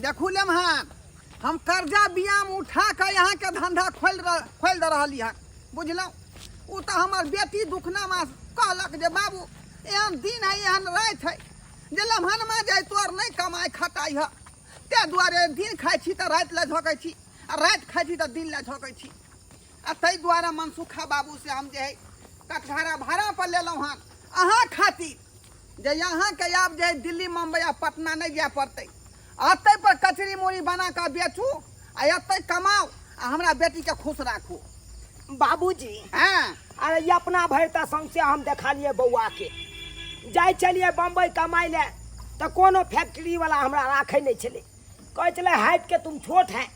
देखू लेमहान हम कर्जा बियाम उठा कर यहाँ के धंधा खोल दे रही है बुझलौं। उ तो हमार बेटी दुखना में कहलक जे बाबू एहन दिन है एहन रात है जे लम्हन में जाए तोर नहीं कमाई खटाई है ते दुआरे दिन खाई छी तो रात ला झोंकै छी आ रात खाई छी तो दिन ला झोंकै छी आ तै दुआरे मनसुखा बाबू से हम जे है कटघरा भाड़ा पर लेलौं हन अहाँ खातिर जे यहाँ के आब जे दिल्ली मुंबई आ पटना नहीं जाए पड़तै अतै पर कचरी मुड़ी बना कर बेचू आ अतै कमाओ आ हमरा बेटी के खुश राखू। बाबूजी हाँ अरे ये अपना भर तो सौंसे हम देखा लिए बउआ के जाए चलिए बम्बई कमाई ले तो कोनो फैक्ट्री वाला हमरा राखे नहीं चले कहे चले हाइट के तुम छोट है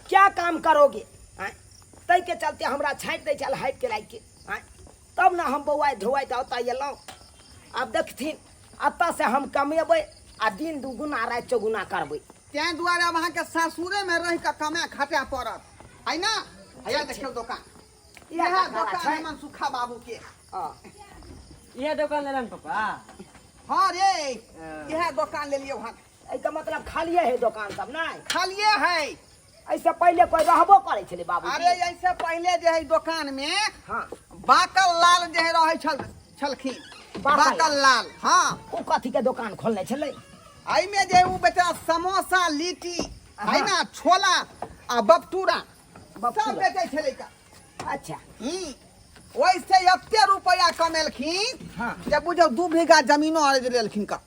क्या काम करोगे तै के चलते हमरा छाँट दे चल हाइट के लाइक के तब ना हम बउआ धोआ तो अयलौं। अब देखथिन अतः से हम कमेबै आ दिन दुगुना रात चौगुना करबै तें दुआरे अब अहाँ के सासुरे में रह के कमाए खटे पड़त है ना। हैया देखियो दुकान यह दुकान है मनसुखा बाबू के। ये दुकान लेलन पापा। हाँ रे यह दुकान ले लियो हन। इसका मतलब खालिए है दुकान सब ना खालिए है ऐसे पहले कोई रहबो करे छले बाबू। अरे ऐसे पहले जे है दुकान में हाँ बाकल लाल जे है रहे छलखिन बाकल लाल। हाँ वो कथी के दुकान खोलने छले आई में जे वो बेटा समोसा लिट्टी है ना छोला आ बपटूरा सब बेचे छले का। अच्छा वैसे एते रुपया कमेलखिन हाँ जे बुझो 2 बीघा जमीनो और लेलखिन का।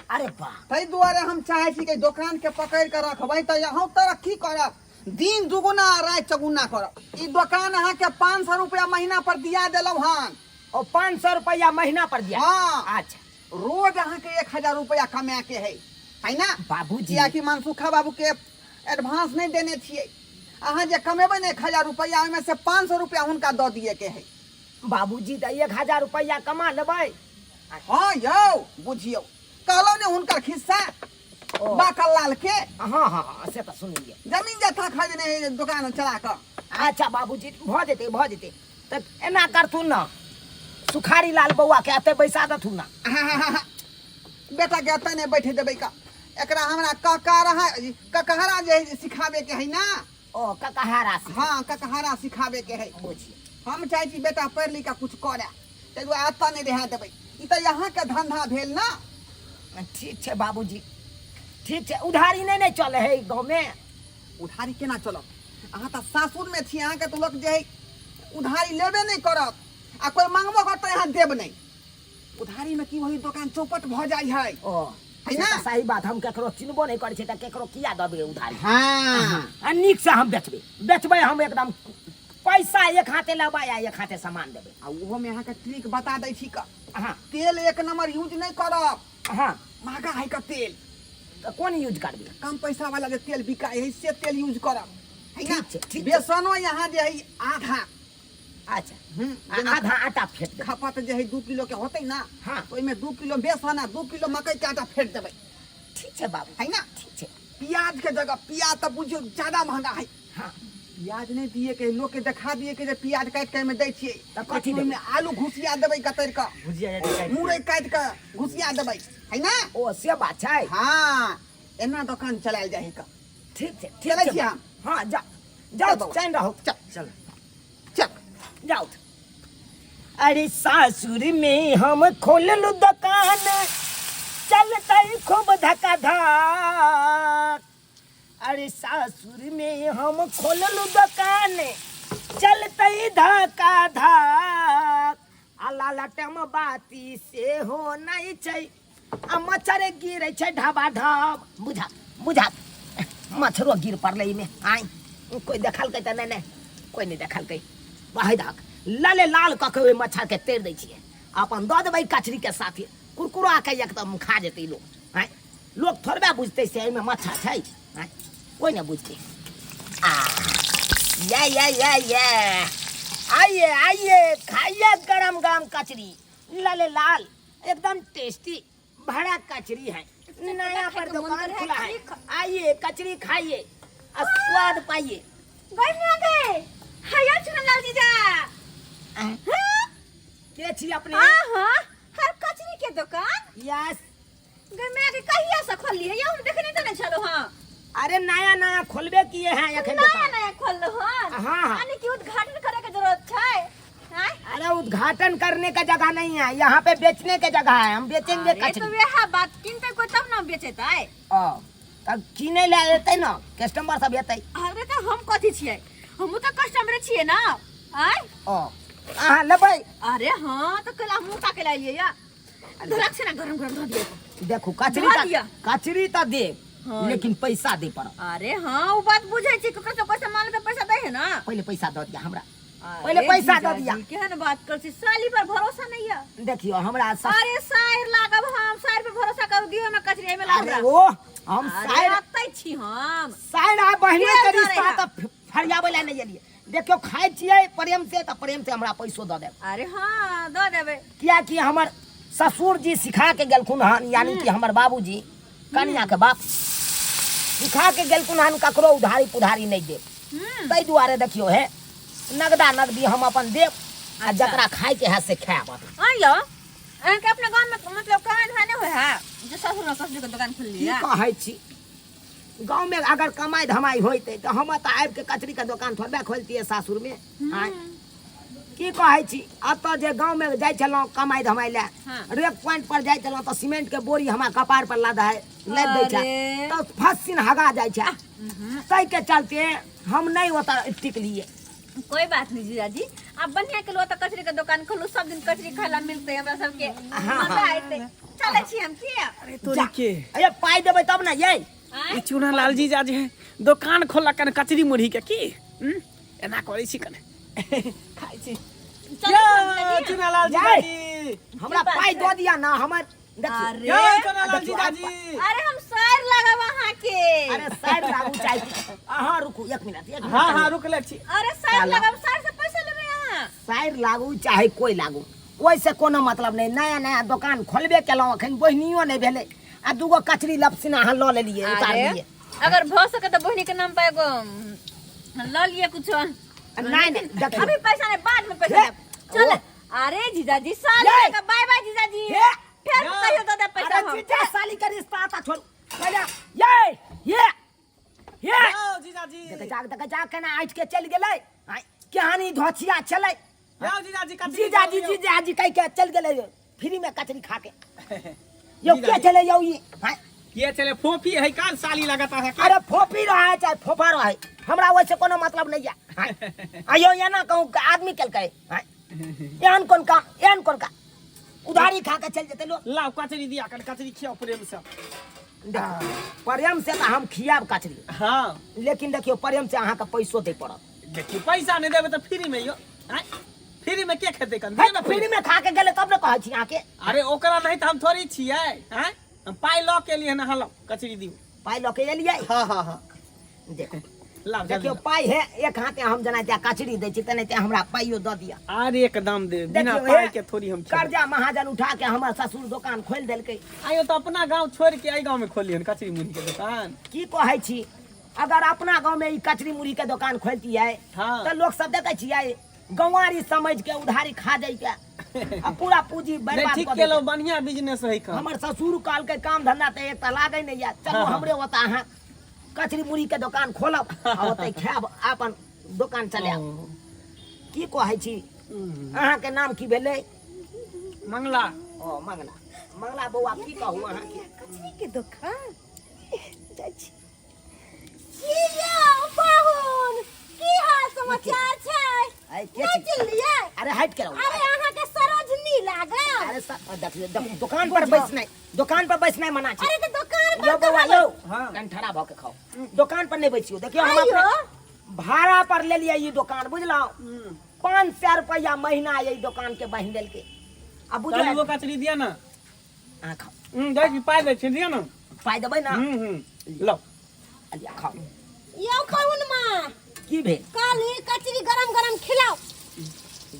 अरे वाह तै दुआरे हम चाहे छी कि दुकान के पकड़ के रखबै त यहाँ तरक्की करब दिन दुगुना रात चौगुना करब। ई दुकान अहाँ के 500 रुपया महीना पर दिया देलौ हन और 500 रुपया महीना पर दिया। हाँ अच्छा रोज अहाँ के 1000 रुपया कमा के है ना बाबूजी। या कि मनसुखा बाबू के एडवांस नहीं देने छियै अहाँ जे कमेबै ने 1000 रुपया ओहिमे से 500 रुपया हुनका दऽ दिए के है। बाबूजी तो 1000 रुपया कमा लेबै। हाँ यौ बुझियो कहलो ने हुनकर खिस्सा बाकल लाल के। हाँ हाँ हाँ से तो सुनिए जमीन जथा खरीदने दुकान चला कर। अच्छा बाबूजी भ जेते तो एना करथुन ना सुखारी लाल बउआ के अते बैसा दथुन ना। बेटा के अते ने बैठे देबै का एकरा हमरा ककहरा जे सिखावे के है ना। ओ ककहारा से। हाँ ककहरा सिखावे के है बुझिए हम चाहे छी बेटा पढ़ लिख कुछ करे ते दुआ अता नहीं रह देबै ई त यहाँ के धंधा भेल ना। ठीक है बाबूजी ठीक है उधारी नहीं चले है गाँव में। उधारी केना चलत अहाँ त सासुर में छी अहाँ के तो लोग जे है उधारी लेबे नहीं करत आ कोई मांगबो करत यहाँ देब नहीं। उधारी में की वही दुकान चौपट भ जाय है ओ है ना। सही बात हम केकरो चिन्हबो नहीं करे छै त केकरो किया दबे उधारी। हाँ निक से हम बेचबे हम एकदम पैसा एक हाथे लेबै आ एक हाथे सामान देबै। आ ओहो में अहाँ के ट्रिक बता दै छी का हाँ तेल एक नंबर यूज नहीं करब हाँ महंगा है का तेल तो कौन यूज करबे कम पैसा वाला जो तेल बिकाय है से तेल यूज करब है ना। ठीक छै। बेसनो यहाँ जे है आधा अच्छा आधा आटा फेट दे खपत जे है 2 किलो के होते ना। हाँ ओइमे 2 किलो बेसन आ 2 किलो मकई के आटा फेट देबै ठीक है बाबू है ना। ठीक है। प्याज के जगह प्याज तो बुझियो ज्यादा महंगा है। हाँ प्याज नहीं दिए के लोग के दिखा दिए के जे प्याज काट के में दै छियै तब कथी देबै? में आलू घुसिया देबै कतर का भुजिया जाते मुरई काट के घुसिया देबै है ना। ओ से बात छै। हाँ एना दुकान चलायल जाए का। ठीक है चलै ठीक छी है हम। हाँ चल जाओ बाबू। चैन रहो चल चल चल जाओ। अरे सासुर में हम खोललू दुकान चलते खूब धका धक। अरे सासुर में हम खोललू दुकान चलते धका धक। अला लटम बाती से हो नहीं छै आ मच्छर गिरे छै ढाबा ढब बुझा मच्छरो गिर पड़ले में आई कोई देखल के त नहीं कोई नहीं देखल के वही धक लाले लाल कके मच्छर के तेड़ दै छियै अपन दऽ देबै कचरी के साथे कुरकुरा के एकदम खा जेतै लोग। आय लोग थोड़बे बुझतै से एहिमे मच्छर छै कोई नहीं बुझतै। ये आइए खाइए गरम गरम कचरी लाले लाल एकदम टेस्टी बड़ा कचरी है नया पर दुकान खुला है। आइए कचरी खाइए और स्वाद पाइए। के छी अपने हर कचरी के दुकान यस मैं के कहिया से खोलली है हम देखने तो नहीं चलो। हां अरे नया नया खोलबे किए हैं एखन नया दुकान। नया खोल लो हन हाँ, हाँ। यानी कि उद्घाटन करे के जरूरत छै हैं? अरे उद्घाटन करने का जगह नहीं है, यहाँ पे बेचने के जगह है, हम बेचेंगे अरे तो कचरी। वह बात किनते कोई तब ना बेचेतै। तब किने ले एतै ना, कस्टमर सब एतै। अरे तो हम कथी छियै, हम तो कस्टमर छियै ना आय। अहाँ लेबै? अरे हाँ तो कला मुंह ताके ला लिए या धरक से ना गरम गरम धो दिए। देखो कचरी धो दिया। कचरी तो दे, हाँ। लेकिन पैसा दे पड़त। अरे हाँ वो बात बुझे छी, ककरो से पैसा मांगे तो पैसा दे है ना। पहले पैसा दो दिया हमरा, अरे पहले पैसा दो जीजाजी, दिया। केहन बात कर छी, साली पर भरोसा नहीं है। देखियो हमरा अरे साइर लागब, हम साइर पे भरोसा कर दियो में कचरी में अरे लाग। वो हम अरे साइड अतै छी हम। साइड आ बहिने के के रिश्ता करे तो फरियाबे ला नहीं एलिए। देखियो खाइ छियै प्रेम से तो प्रेम से हमरा पैसो दो देब। अरे हाँ दो देबे। किया कि हमर ससुर जी सिखा के गेलखुन हन, यानी कि हमर बाबूजी कन्या के बाप सिखा के गेलखुन हन, ककरो उधारी पुधारी नहीं देब। ताहि दुआरे देखियो है नगदा नगदी हम अपन देब, आ जकरा खाय के है से खायब। आइयो अहाँके अपने गांव में मतलब कहाँ धाने होय है जो ससुर ने ससुर के दुकान खोल की लिया। कहै छी, गाँव में अगर कमाई धमाई होते तो हम तो आबि के कचरी के दुकान थोड़बे खोलतियै सासुर में। आँय की कहै छी, अतः जे गाँव में जाइ छलहुँ कमाई धमाई ले, हाँ। रेक पॉइंट पर जाइ छलहुँ तो सीमेंट के बोरी हमरा कपार पर लाद दै छै, अरे। तो फसिन हगा जाइ छै। ताहि के चलते हम नहीं ओतऽ टिकलिए। कोई बात नहीं जीजाजी, आप बढ़िया के लो तो कचरी के दुकान खोलू, सब दिन कचरी खाय ला मिलते हमरा सबके, मजा आइते। चले छी हम की। अरे तोरी के अरे पाई देबै तब ना ये। आँय? ई चूना लाल जी जा जे दुकान खोला कने कचरी मुरही के की एना करै छी कने खाइ छी। चले छी हम, चलिए। चूना लाल जी जाए। जी हमरा बात पाई है। दो दिया ना, हमर अरे। यो चूना लाल जी देखियो, जी अरे हम साइर लगा वहाँ के। अरे साइड लागू चाहिए। अहाँ रुकू एक मिनट, एक मिनट। हाँ हाँ रुक ले छी। अरे साइर लगा, साइर से पैसा लेबे यहाँ। साइड लागू चाहे कोई लागू, ओइसे कोनो मतलब नहीं। नया नया दुकान खोलबे केलहुँ, अखन बहिनियो नहीं भेलै, आ दूगो कचरी लपसिना अहाँ लऽ लेलिए, उतार अरे लिए। अगर भ सके तो बहिनी के नाम पे एगो ल लिए कुछ। नहीं नहीं देखियो, अभी पैसा नहीं, बाद में पैसा हे, देब। चल। ओ। अरे जीजाजी साल ये। का बाय बाय जीजाजी। हे। फिर कहियो तो दे पैसा अरे हम। जीजा साली का रिश्ता आता छोड़ पहले ये यो जीजा जी देख जा केना आइट के चल गेलै। आइ कहानी धोछिया चलै। यो जीजा जी कचरी जीजा जी कह के चल गेलै फ्री में कचरी खा के। यो के चले यौ ई आइ, ये चले फोफी है काल साली लगाता है। अरे फोफी रहा है चाहे फोफा रहा है, हमरा वैसे कोनो मतलब नहीं है। आयो ये ना कहूँ आदमी केलकै एहन कोन का उधारी खा के चल जेते लोग। लाओ कचरी दिया कर, कचरी खियाओ प्रेम से। प्रेम से हम खियाब कचरी, हाँ लेकिन देखियो प्रेम से अहाँ के पैसो दे पड़त। देखियो पैसा नहीं देबे तो फ्री में यो फ्री में के खेते कन है तो फ्री में खा के गेले तब ने कहै छी अहाँ के। अरे ओकरा नहीं तो हम थोड़ी छियै हैं, हम पाई ल के लिए ना हलो कचरी दियो। पाई लऽ के एलियै। हाँ हाँ हाँ देखो लाओ देखियो पाई है एक हाथे हम जना त्या कचरी दै छी, तने त्या हमरा पाइयो दऽ दिया। अरे एकदम दे, बिना देखियो, पाई हे, के थोड़ी हम खेबै। कर्जा महाजन उठा के हमर ससुर दुकान खोल देलकै। आयो तो अपना गांव छोड़ के आई गांव में खोलियन कचरी मुरही के दुकान। की कहै छी, अगर अपना गांव में ई कचरी मुरही के दुकान खोलतियै हाँ। तो लोग सब देखै छियै गंवारी समझ के उधारी खा जाय के आ पूरा पूंजी नहीं बर्बाद ठीक कर केलो, देलकै। बढ़िया बिजनेस है का। हमर ससुर काल के काम धंधा ते एक त लागै नहीं या, चलो हाँ। हमरे ओता अहाँ कचरी मुरही के दुकान खोलब आ ओतै खायब, अपन दुकान चलायब। की कहै छी, अहाँ के नाम की भेलै? मंगला। ओ मंगला। मंगला बौआ की कहू अहाँ के? कचरी के दुकान जाइ छी। जीजा पाहुन की हाल समाचार छै? आइ के नहीं छी? चिल्लिए। अरे हट के रहू। अरे अहाँ के सरोजनी लागल। अरे देखियो दुकान पर बैसनाइ, दुकान पर बैसनाइ मना छै। अरे तो दुकान यो पर बौआ कहाँ यो, हाँ। कनि ठड़ा भऽ के खाओ। दुकान पर नहीं बैसियो। देखियो हम आइयो। अपने भाड़ा पर ले लिया ये दुकान, बुझलौ? 500 रुपया महीना ये दुकान के बहिन देलकै। अब चल वो बुझलो कचरी दिया ना। अहाँ खाओ, दे की पाई दे छी दिया ना। पाइ देबै ना? लो अलिया खाओ। यो पाहुन माँ की भेल? काल ही कचरी गरम गरम खिलाओ।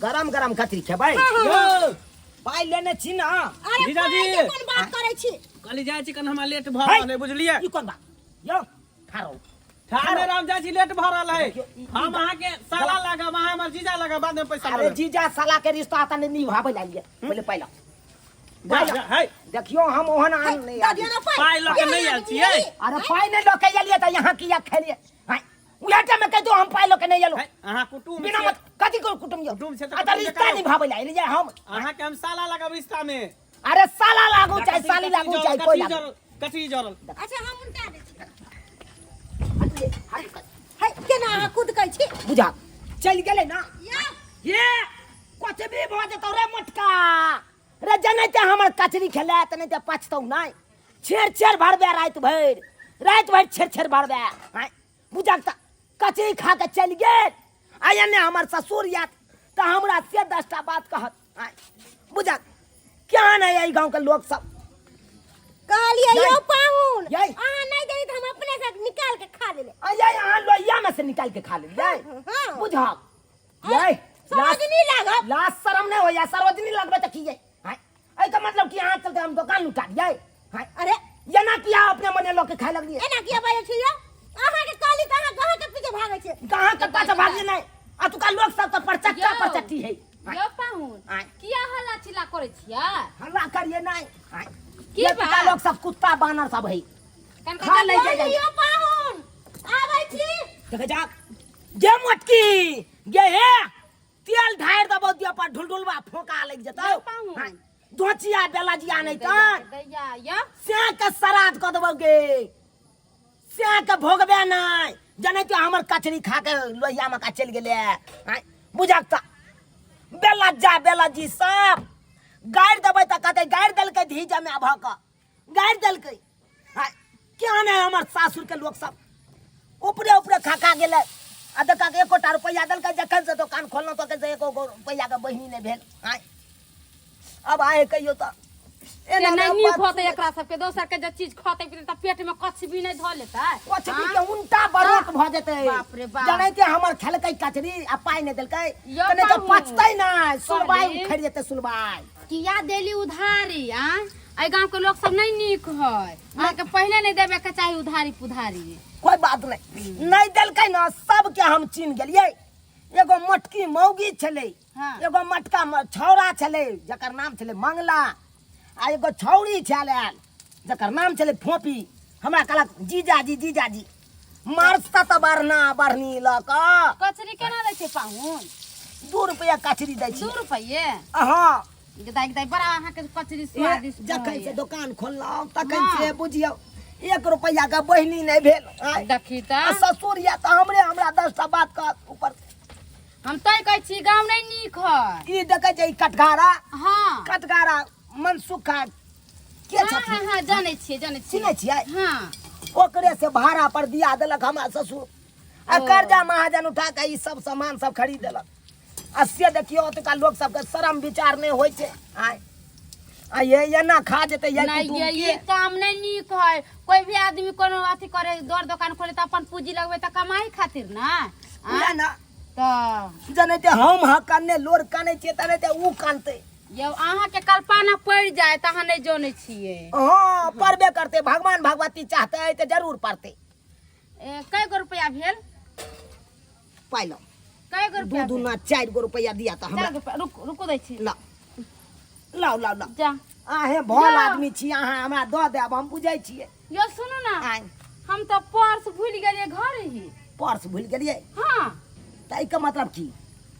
गरम गरम कचरी खेबै? यो पाइ लेने छी ना? अरे जीजाजी। पाइ के कोन बात करै छी? कल जाय छी कन हमरा लेट भ है। रहल है, बुझलिए? ई कोन बात? यो खाओ। थाने राम जाय छी लेट भ रहल है। देखियो, ई हम बात- अहाँ के साला लगा, वहां हमर जीजा लगा, बाद में पैसा अरे लेबै। जीजा साला के रिश्ता त नहीं निभाबै लागिए, पहले पाइ लो। है देखियो हम ओहन आन नहीं दादी ना पाई पाई लके नहीं आयल छियै अरे पाई नहीं लोके एलिए त यहाँ किया खेलिए हाय उहे टाइम में कह दो हम पाई लोके नहीं एलो अहाँ कुटुम बिना मत कथी को कुटुम यो कुटुम छै त अतः रिश्ता निभावे ला एलिए हम अहाँ के हम साला लगाब रिश्ता में अरे साला लागू चाहे साली लागू चाहे कोई लागू कथी जरल अच्छा हम उनका दे है केना अहाँ कूद कहै छी बुझा चल गेले ना या ये कोते भी भ जतो रे मटका रे जनैते हमर कचरी खेला त नहीं त पछतौ नहीं छेड़ भरबे रात भर छेड़ भरबे हाय बुझा त कचरी खा के चल गेल आया ने हमर ससुर यात त हमरा से 10टा बात कहत हाय बुझा क्या नहीं आई गांव के लोग सब कहलिए यही। यो पाहुन यही। अहाँ नहीं देई त हम अपने से निकाल के खा लेले आया यहाँ लोहिया में से निकाल के खा ले हाँ। बुझा यही समझनी लागब लाश शर्म नहीं हो या सार्वजनिक लगबे त की हाय ऐ का मतलब कि यहाँ चल के हम दुकान लुटा दिए हाय अरे ये ना किया अपने मने लोग के खाए लग दिए एना किया बाजे छी यो अहाँ के काली त अहाँ कहाँ के पीछे भागे छे कहाँ के पास भागी नहीं आ तुका लोग सब तो परचट्टी है यो पाहुन आय। किया हल्ला चिल्ला करे छियै हल्ला करिए नहीं हाय की ये बा? तुका लोग सब कुत्ता बानर सब है कनका खा ले कहलिए यो पाहुन आबै छी देख जा जे मटकी ये है तेल ढार दबो दिया पर ढुलढुलवा फोका लग जतो पाहुन। हाय धोचिया बेलाजिया नहीं त दैया या से के श्राद्ध क देबोगे से के भोगबे नहीं जने तो हमर कचरी खा के लोहिया में का चल गेले हाय बुझाता बेला जी सब गाड़ देबै त कहते गाड़ देल के धीजा में भक गाड़ देल के हाय क्या ने हमर सासुर के लोग सब ऊपरे खा गेले आ देखा के 1 रुपया देल के जखन से दुकान खोलनो तो के 1 रुपया के बहिनी नहीं भेल हाय अब आए कहियो त एना नहीं खोते एकरा सबके दोसर के जे चीज खोते त पेट में कछ भी नहीं ध लेतै कचरी के उल्टा बरोक भ जेतै बाप रे बाप। जनै के हमर खेलकै कचरी आ पाई नहीं देलकै यो तने तो पाहुन। पचतै ना सुलबाई कहली। उखड़ जेतै सुलबाई किया देली उधारी आ ए गांव के लोग सब नहीं नीक है अहाँ के पहले नहीं देबे के चाहिए उधारी पुधारी कोई बात नहीं देलकै ना सब के हम चिन्ह गेलियै एगो मटकी मौगी छलै हाँ। एगो मटका छौरा छलै जकर नाम छलै मंगला आ एगो छौरी छलै जकर नाम छलै फोपी हमरा कहलक जीजाजी मारता त बढ़नी लक कचरी केना दै छै पाहुन 2 रुपया कचरी दै 2 छी रुपये हाँ दाई बड़ा अहाँ के कचरी स्वादिष्ट जखन से है दुकान खोललहुँ तखन हाँ। से बुझियौ 1 रुपया के बहिनी नहीं भेल आय। देखी त आ ससुर या त हमरा 10टा बात कहत ऊपर हम तय कहै छी गांव नहीं नीक है ई देखे छै कटघारा हां मनसुखा के हाँ छथिन हाँ जाने छियै चिन्है छियै हाँ ओकरे से भाड़ा पर दिया देलक हमरा ससुर आ ओ। कर्जा महाजन उठा के ई सब सामान सब खरीद देलक आ से देखियो ओतुका लोग सबके शर्म विचार नहीं होइ छै आय आ ये एना खा जेतै ये नहीं कुटुम ये काम नहीं नीक है कोई भी आदमी कोनो अथी करे दौड़ दुकान खोले त अपन पूंजी लगबे त कमाई खातिर ना ना ना तो जनेते हम हा काने लोर काने छियै तनेते ऊ कानते जब अहाँ के कल्पना पड़ जाए त अहाँ नहीं जाने छियै हाँ पढ़बे करते भगवान भगवती चाहते तो जरूर पढ़ते कै गो रुपया भेल पाइलो कै गो रुपया दू ना 4 गो रुपया दिया तो हमरा रुको दै छी ला लाओ जा आहे भोल जा। आदमी छी अहाँ हमरा दऽ देब हम बुझै छियै यो सुनू ना आय हम तो पर्स भूल गेलिए घर ही पर्स भूल गेलियै हाँ त एकर मतलब की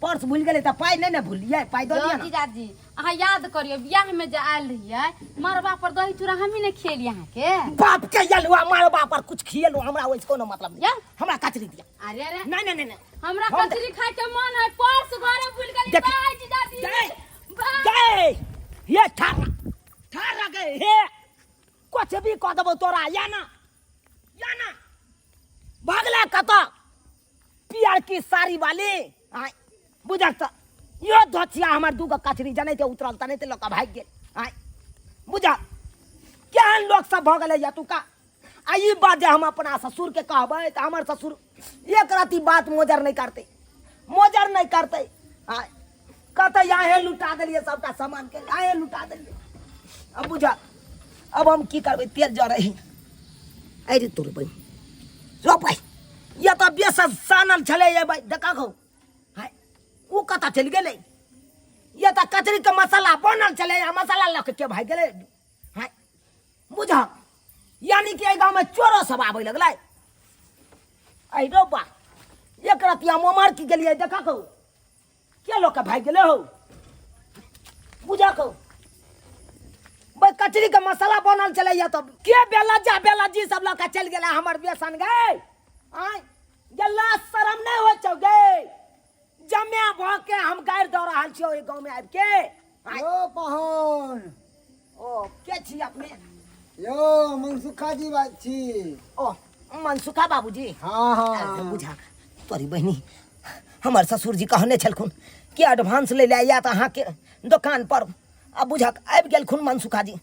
पर्स भूल गेलै त पाइ नहीं ने भूलियै पाइ दऽ दिया ना जीजाजी अहाँ याद करियो बियाह में जे आयल रहियै मरबा पर दही चूड़ा हमही ने खेली अहाँ के बाप के यलुआ मारबा पर कुछ खियेलु हमरा ओइस कोनो मतलब या? नहीं हमरा कचरी दिया अरे अरे नहीं हमरा हम कचरी खाए के मन है पर्स घरे भूल गेली देख- बाय जीजाजी जय बाय। जय ये ठारा के हे कुछ भी कह देबो तोरा या ना भागले कत पियर की साड़ी वाली आय बुझक त यो धोचिया हमर दूगो कचरी जनै ते उतरल तनै ते लोक भाग गेल आय बुझा केहन लोग सब भ गेलै या तुका आ ई बात जे हम अपना ससुर के कहबै त हमर ससुर एक राती बात मोजर नहीं करते आय कहते यहाँ लुटा दिलिए सबटा सामान के यहाँ लुटा दिलिए अब बुझा अब हम की करबै तेल जर रही अरे तोर बहन रो भाई ये तो बेस सानल छले ये भाई देखा खो हाय ऊ कता चल गेलै ये तो कचरी के मसाला बनल चले या मसाला लख के भाग गेले हाय बुझा यानी कि गांव में चोरो सब आवे लगलै आई रो बा एक रतिया मोमार की गेलिए देखा को के लोग के भाग गेले हो बुझा को भाई कचरी के मसाला बनल चले या तो के बेला जी सब लोग का चल गेला हमर बेसन गए आय गल्ला शरम नहीं हो छौ गे जमे भ के हम गायर दौ रहल छियो ए गांव में आब के यो पहन ओ के छी अपने यो मनसुखा जी बात छी ओ मनसुखा बाबूजी हाँ हाँ बुझा तोरी बहनी हमार ससुर जी कहने छलखुन कि एडवांस ले लिया तो अहाँ के दुकान पर अब बुझा आबि गेलखुन मनसुखा जी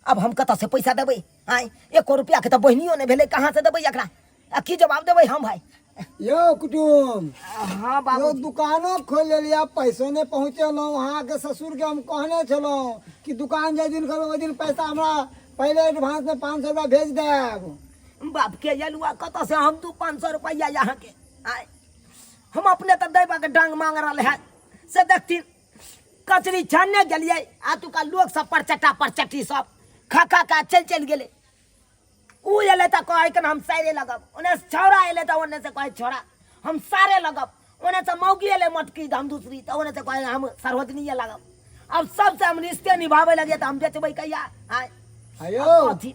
अब हम कतऽ से पैसा देबै आय 1 रुपया के तो बहनियो ने भेले कहाँ से देबै एकरा आ की जवाब देबै हम भाई यो कुटुम हाँ यो बाबू दुकानो खोल लिया पैसो ने पहुँचेलौं वहाँ के ससुर के हम कहने छलौं कि दुकान जाय दिन करो ओहि दिन पैसा हमरा पहले एडवांस में 500 रुपया भेज देब बाप के जलुआ कतऽ से हम 500 रुपया यहाँ के आय हम अपने तो देबा के डांग मांग रहे है से देखथिन कचरी छानने गेलिए आतुका लोग सब परचट्टी सब खा चल गेले ऊ एले तो कहे कि हम सारे लगब ओने छौड़ा एले तो ओने से कहे छोड़ा हम सारे लगब ओने से मौगी एले मटकी हम दूसरी तो ओने से कहे हम सरवदनी लगब अब सबसे हम रिश्ते निभावे लगे तो हम बेचबै कहिया आय अयो कथी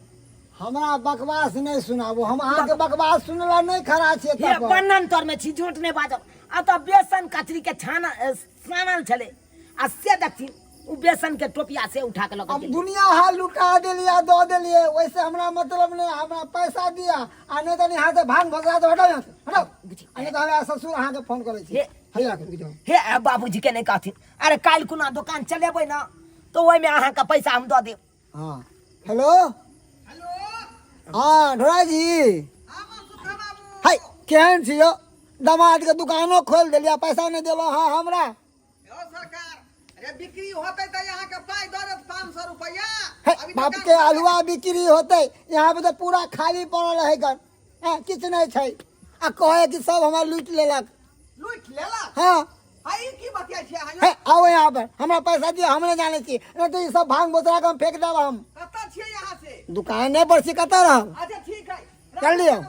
हमरा बकवास नहीं सुनाबो हम अहाँ के बकवास सुनला नहीं खड़ा छियै ये तब बन्नन तोर में छी झूठ नहीं बाजब आ तो बेसन कचरी के सानल छले आ से देखथिन उ बेसन के टोपिया से उठा के लग अब दुनिया हाल लुटा देलिए दो देलिए वैसे हमरा मतलब नहीं हमरा पैसा दिया आ नहीं तो यहाँ से भांग भगा तो हटाओ यहाँ से हटाओ आ नहीं तो हमरा ससुर अहाँ के फोन करे छी हे- हैया के जाओ हे बाबूजी के नहीं कहथिन अरे काल कुना दुकान चलेबै ना तो ओइ में अहाँ का पैसा हम दऽ देब हाँ हेलो हेलो हाँ ढोरा जी हाँ मनसुखा बाबू हाय केहन छी यो दामाद के दुकानो खोल देलिया पैसा नहीं देलो हाँ हमरा यो सरकार अरे बिक्री होते तो यहाँ के पाई दो 500 रुपया हे, अभी बाप दुकान के खोल अलुआ बिक्री होते यहाँ पे तो पूरा खाली पड़ल है गन किछ नहीं छै आ कहे कि सब हमरा लूट लेलक लूट लेला हाँ हाई की बतिया छियै हे अहाँ आओ यहाँ पर हमरा पैसा दियो हम नहीं जाने छी नहीं तो ये सब भांग बोतला के हम फेंक देब हम कतऽ छियै यहाँ से दुकाने पर छी कतऽ रहब अच्छा ठीक है चल लियो।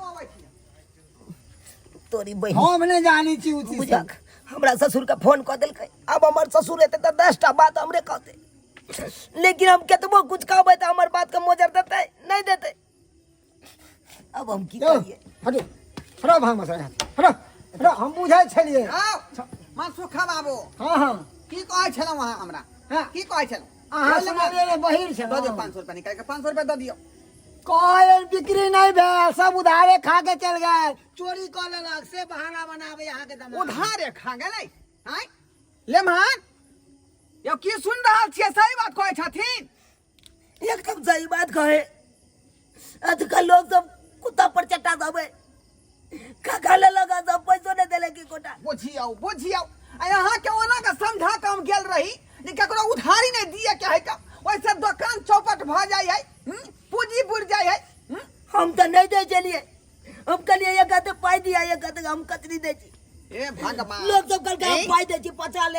तोरी बहन हम नहीं जानी छी उ चीज बुझक हमरा ससुर के फोन कऽ देलकै अब हमर ससुर एते तो 10टा बात हमरे कहते लेकिन हम केतबो कुछ कहबै तो हमर बात के मोजर देतै नहीं देतै अब हम की यो करिए हटो हटो भांग मसाला हटो हटो हम बुझै छलिए आओ मनसुखा बाबू हाँ हाँ की कहै छलौ अहाँ हमरा हाँ। की कहै छलौ अहाँ सुनलिए रे बहिर छै दऽ दियौ 500 रुपया निकाल के 500 रुपया दऽ दियौ कोई बिक्री नहीं भेल सब उधारे खा के चल गए चोरी कर लेलक से बहाना बनावे यहाँ के दम उधारे खा गेलै आय लेमहन यो की सुन रहल छियै सही बात कहै छथिन एकदम सही बात कहे आजकल लोग सब कुत्ता पर चट्टा दबे खा ले लगा सब पैसो नहीं देले की कोटा बुझियौ आ यहाँ के ओना के समझा के हम गेल रही जे ककरो उधारी नहीं दिए के है का वैसे दुकान चौपट भ जाय है पूंजी बुड़ जाय है हम तो नहीं दे चलिए हम कहलिए ये कहते पाई दिया ये कहते हम कचरी दे छी ए भगवान लोग सब कहलके हम ए? पाई दे छी पचा ले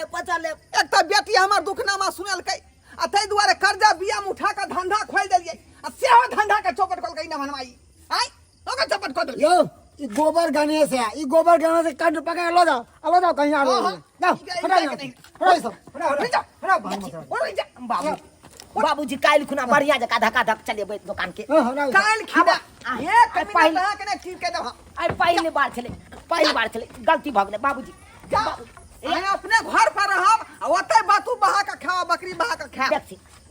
एक तो बेटी हमर दुखनामा सुनलकै आ तै दुआरे कर्जा बिया में उठा के धंधा खोल देलियै आ सेहो धंधा के चौपट खोलकै न मनमाई आय ओकर चौपट खोल देलियै यो ये गोबर गणेश है ये गोबर गणेश से कंठ पकड़ के लो जाओ अब लो जाओ कहीं आ हाँ, लो हाँ। जाओ इनका- हटाओ इनका यहाँ नहीं। से। हटाओ ये सब हटाओ ले हटाओ जाओ। हटाओ भांग मसाला ओरे जा बाबू बाबूजी काल खुना बढ़िया जका धका धक चले दुकान के हाँ, हटाओ ये सब। काल खिदा अब- एक अब मिनट पहले- रहा के ने ठीक के दो आई पहली बार चले गलती भ गेले बाबूजी जा अहाँ अपने घर पर रहब आ ओतै बातू बहा के खाओ बकरी बहा के खा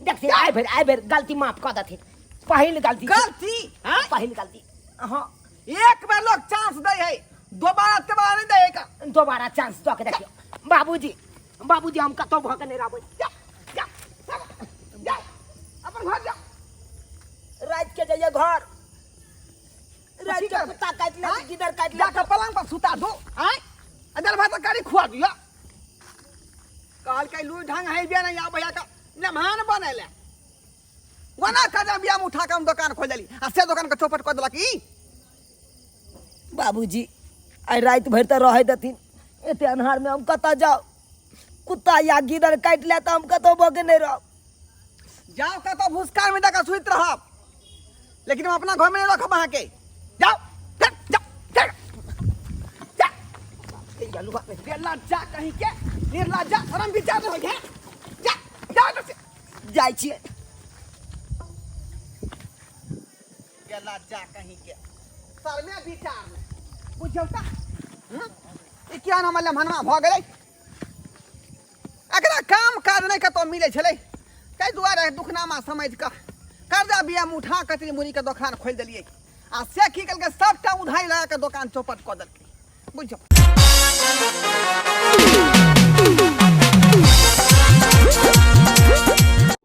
देखी आई बेर गलती माफ कर दथिन पहिल गलती गलती हाँ? पहिल गलती हाँ एक बार लोग चांस दे है दोबारा तेबारा नहीं देगा दोबारा चांस दो के देखियो बाबूजी हम कतौ भ के नहीं रहबै जा जा जा अपन घर जा रात के जाइए घर रात ठीक के है। कुत्ता काट ले हाँ? गिदर काट ले जाकर पलंग पर सुता दो आय अदर भात करी खुआ दिया काल के लू ढंग है बे नहीं आ भैया का नमान बनेले वना कजा बिया में उठा के हम दुकान खोल देली आ से दुकान के चौपट कर देलक ई बाबूजी आई रात भर तो रहे दथिन एते अन्हार में हम कत जाओ कुत्ता या गिदड़ काट ले तो हम कतो बगे नहीं रह। जाओ का तो भूसकार में देकर सुइत रहब, लेकिन हम अपना घर में नहीं रखब अहाँ के। जाओ चल, जाओ चल, जा ए गलुआ में बेला जा कहीं के निर्ला जा शरम विचार हो है। जा जा तो से जाय छिए बेला जा कहीं के सर में विचार में बुझौ ता। ई क्या नाम ले मनवा भ गेलै, एकरा काम काज नहीं कतो मिले छलै, कई दुआरे दुखनामा समझ के कर्जा बियाम उठा कतरी मुनी के दुकान खोल दिलिए आ से की कल के सबटा उधारी लगा के दुकान चौपट क देलकै बुझो।